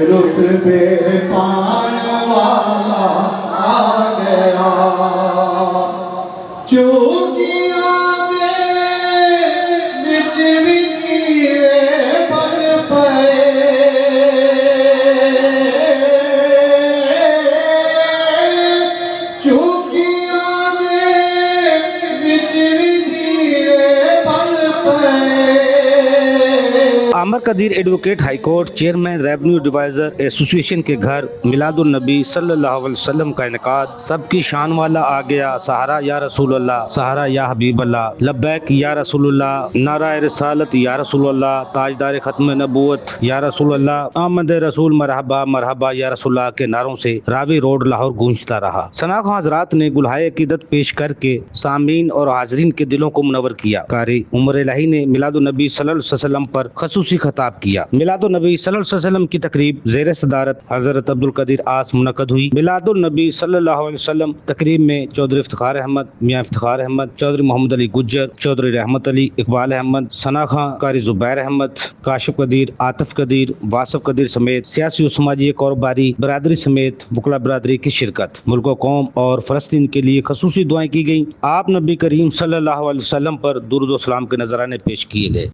رتبے پان والا آ گیا چوکیاں دے وچ وی دیوے بل پئے چوکیاں دے وچ وی دیوے بل پئے Aamir Qadeer advocate high court chairman revenue ڈیوائزر ایسوسی ایشن کے گھر میلاد النبی صلی اللہ علیہ وسلم کا انعقاد۔ سب کی شان والا آ گیا، سہارا یا رسول اللہ، سہارا یا حبیب اللہ، لبیک یا رسول اللہ، نعرہ رسالت یا رسول اللہ، تاجدار ختم نبوت یا رسول اللہ، آمد رسول مرحبا مرحبا یا رسول اللہ کے نعروں سے راوی روڈ لاہور گونجتا رہا۔ ثناء حضرات نے گلہائے عقیدت پیش کر کے سامعین اور حاضرین کے دلوں کو منور کیا۔ قاری عمر الہی نے میلاد النبی صلی اللہ علیہ وسلم پر خصوصی خطاب کیا۔ میلاد النبی صلی اللہ علیہ وسلم کی تقریب زیر صدارت حضرت عبدالقدیر آس منعقد ہوئی۔ میلاد النبی صلی اللہ علیہ وسلم تقریب میں چودھری افتخار احمد، میاں افتخار احمد، چودھری محمد علی گجر، چودھری رحمت علی، اقبال احمد، ثناء خان، قاری زبیر احمد، کاشف قدیر، عاطف قدیر، واصف قدیر سمیت سیاسی و سماجی کاروباری برادری سمیت وکلا برادری کی شرکت۔ ملک و قوم اور فلسطین کے لیے خصوصی دعائیں کی گئیں۔ آپ نبی کریم صلی اللہ علیہ وسلم پر درود و سلام کے نذرانے پیش کیے گئے۔